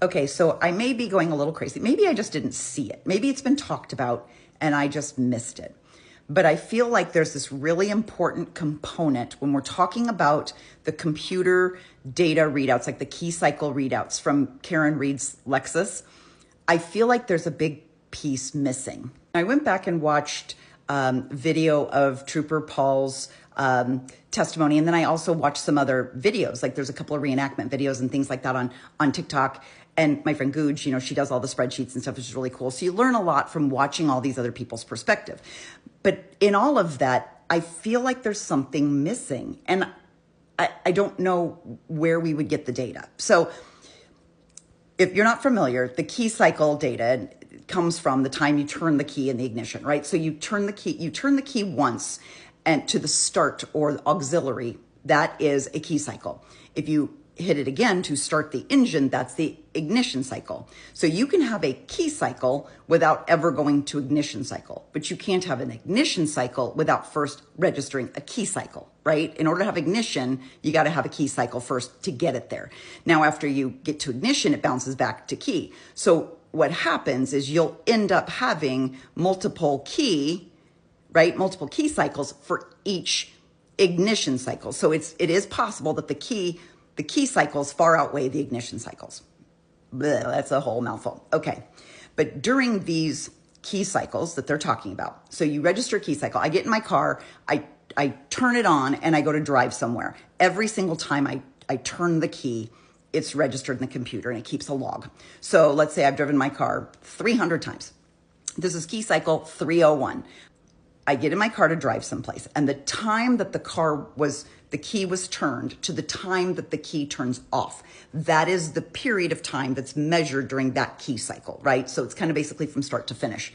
Okay, so I may be going a little crazy. Maybe I just didn't see it. Maybe it's been talked about and I just missed it. But I feel like there's this really important component when we're talking about the computer data readouts, like the key cycle readouts from Karen Reed's Lexus. I feel like there's a big piece missing. I went back and watched video of Trooper Paul's testimony. And then I also watched some other videos, like there's a couple of reenactment videos and things like that on TikTok. And my friend Gooj, she does all the spreadsheets and stuff, which is really cool. So you learn a lot from watching all these other people's perspective. But in all of that, I feel like there's something missing. And I don't know where we would get the data. So if you're not familiar, the key cycle data comes from the time you turn the key in the ignition, right? So you turn the key once and to the start or the auxiliary, that is a key cycle. If you hit it again to start the engine, that's the ignition cycle. So you can have a key cycle without ever going to ignition cycle, but you can't have an ignition cycle without first registering a key cycle, right? In order to have ignition, you got to have a key cycle first to get it there. Now, after you get to ignition, it bounces back to key. So what happens is you'll end up having multiple key cycles for each ignition cycle. So it is possible that the key cycles far outweigh the ignition cycles. Blech, that's a whole mouthful. Okay. But during these key cycles that they're talking about, so you register a key cycle. I get in my car, I turn it on and I go to drive somewhere. Every single time I turn the key, it's registered in the computer and it keeps a log. So let's say I've driven my car 300 times. This is key cycle 301. I get in my car to drive someplace, and the time that the key was turned to the time that the key turns off, that is the period of time that's measured during that key cycle, right? So it's kind of basically from start to finish.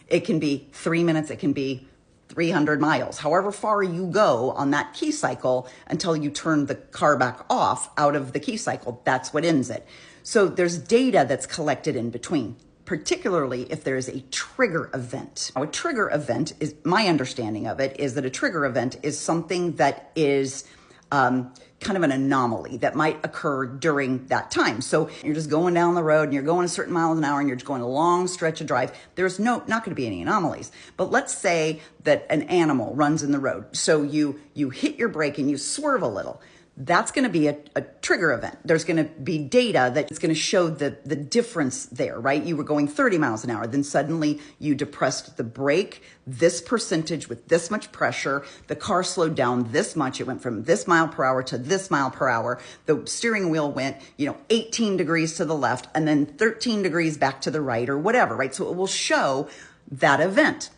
It can be 3 minutes, it can be 300 miles, however far you go on that key cycle until you turn the car back off out of the key cycle, that's what ends it. So there's data that's collected in between, particularly if there is a trigger event. Now, a trigger event is, my understanding of it is that a trigger event is something that is kind of an anomaly that might occur during that time. So you're just going down the road and you're going a certain miles an hour and you're just going a long stretch of drive. There's not going to be any anomalies. But let's say that an animal runs in the road. So you hit your brake and you swerve a little. That's going to be a trigger event. There's going to be data that's going to show the difference there, right? You were going 30 miles an hour. Then suddenly you depressed the brake, this percentage with this much pressure. The car slowed down this much. It went from this mile per hour to this mile per hour. The steering wheel went, 18 degrees to the left and then 13 degrees back to the right or whatever, right? So it will show that event.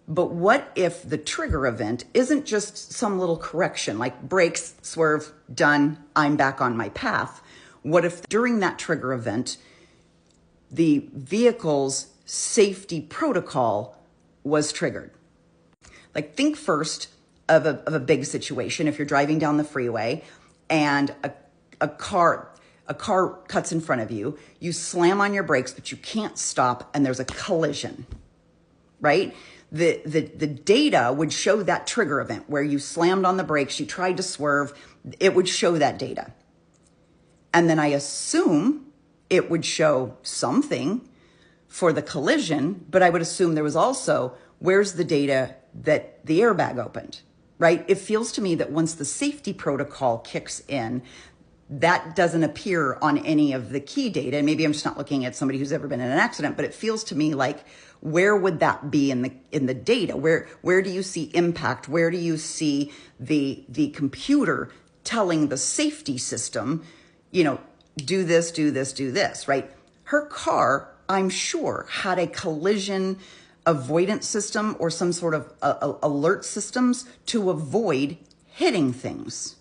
But what if the trigger event isn't just some little correction, like brakes, swerve, done, I'm back on my path? What if during that trigger event, the vehicle's safety protocol was triggered? Like, think first of a big situation. If you're driving down the freeway and a car cuts in front of you, you slam on your brakes, but you can't stop and there's a collision, right? The data would show that trigger event where you slammed on the brakes, you tried to swerve, it would show that data. And then I assume it would show something for the collision, but I would assume there was also, where's the data that the airbag opened, right? It feels to me that once the safety protocol kicks in, that doesn't appear on any of the key data. And maybe I'm just not looking at somebody who's ever been in an accident, but it feels to me like, where would that be in the data? Where do you see impact? Where do you see the computer telling the safety system, do this, do this, do this, right? Her car, I'm sure, had a collision avoidance system or some sort of alert systems to avoid hitting things.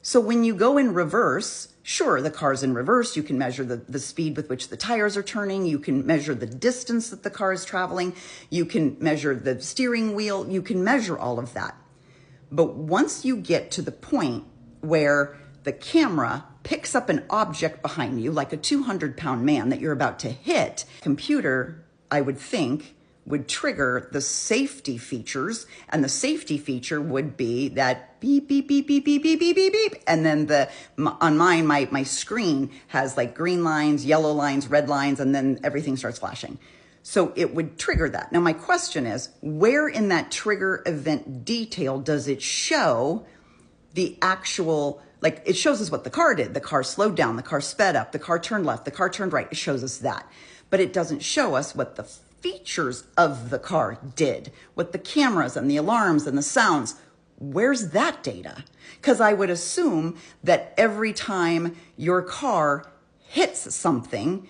So when you go in reverse, sure, the car's in reverse. You can measure the speed with which the tires are turning. You can measure the distance that the car is traveling. You can measure the steering wheel. You can measure all of that. But once you get to the point where the camera picks up an object behind you, like a 200-pound man that you're about to hit, computer, I would think, would trigger the safety features, and the safety feature would be that beep, beep, beep, beep, beep, beep, beep, beep, beep. And then on mine, my screen has like green lines, yellow lines, red lines, and then everything starts flashing. So it would trigger that. Now, my question is, where in that trigger event detail does it show the actual, like it shows us what the car did. The car slowed down, the car sped up, the car turned left, the car turned right. It shows us that. But it doesn't show us what the features of the car did, what the cameras and the alarms and the sounds. Where's that data? Because I would assume that every time your car hits something,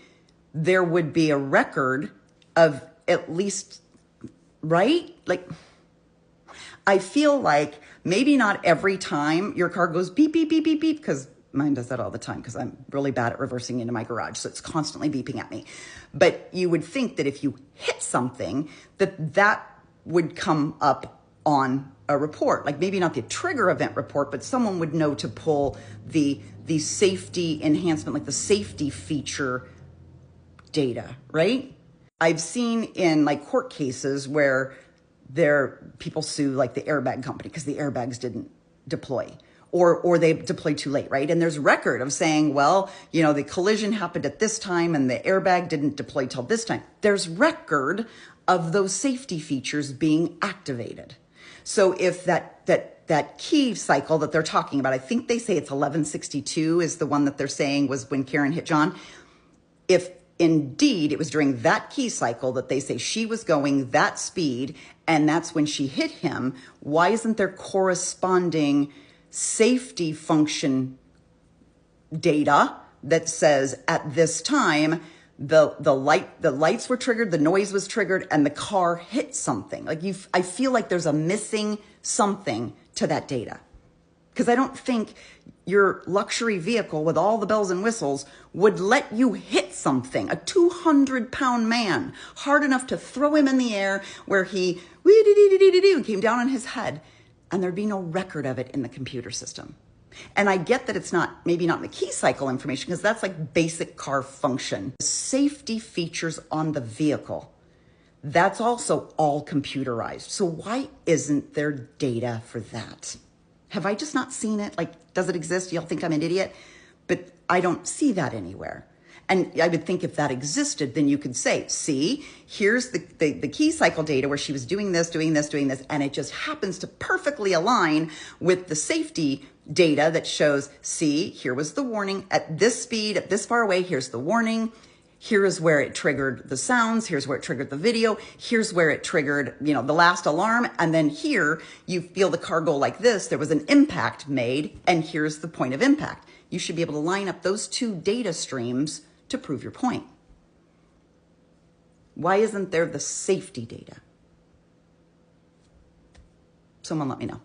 there would be a record of at least, right? Like, I feel like maybe not every time your car goes beep, beep, beep, beep, beep, because mine does that all the time because I'm really bad at reversing into my garage. So it's constantly beeping at me. But you would think that if you hit something, that would come up on a report. Like maybe not the trigger event report, but someone would know to pull the safety enhancement, like the safety feature data, right? I've seen in like court cases where people sue like the airbag company because the airbags didn't deploy. Or they deployed too late, right? And there's record of saying, well, you know, the collision happened at this time and the airbag didn't deploy till this time. There's record of those safety features being activated. So if that key cycle that they're talking about, I think they say it's 1162 is the one that they're saying was when Karen hit John. If indeed it was during that key cycle that they say she was going that speed and that's when she hit him, why isn't there corresponding safety function data that says at this time the lights were triggered, the noise was triggered, and the car hit something? Like I feel like there's a missing something to that data. Because I don't think your luxury vehicle with all the bells and whistles would let you hit something, a 200-pound man, hard enough to throw him in the air where he came down on his head, and there'd be no record of it in the computer system. And I get that it's maybe not in the key cycle information, because that's like basic car function. Safety features on the vehicle, that's also all computerized. So why isn't there data for that? Have I just not seen it? Like, does it exist? Y'all think I'm an idiot? But I don't see that anywhere. And I would think if that existed, then you could say, see, here's the key cycle data where she was doing this, and it just happens to perfectly align with the safety data that shows, see, here was the warning at this speed, at this far away, here's the warning. Here is where it triggered the sounds. Here's where it triggered the video. Here's where it triggered, the last alarm. And then here you feel the car go like this. There was an impact made, and here's the point of impact. You should be able to line up those two data streams to prove your point. Why isn't there the safety data? Someone let me know.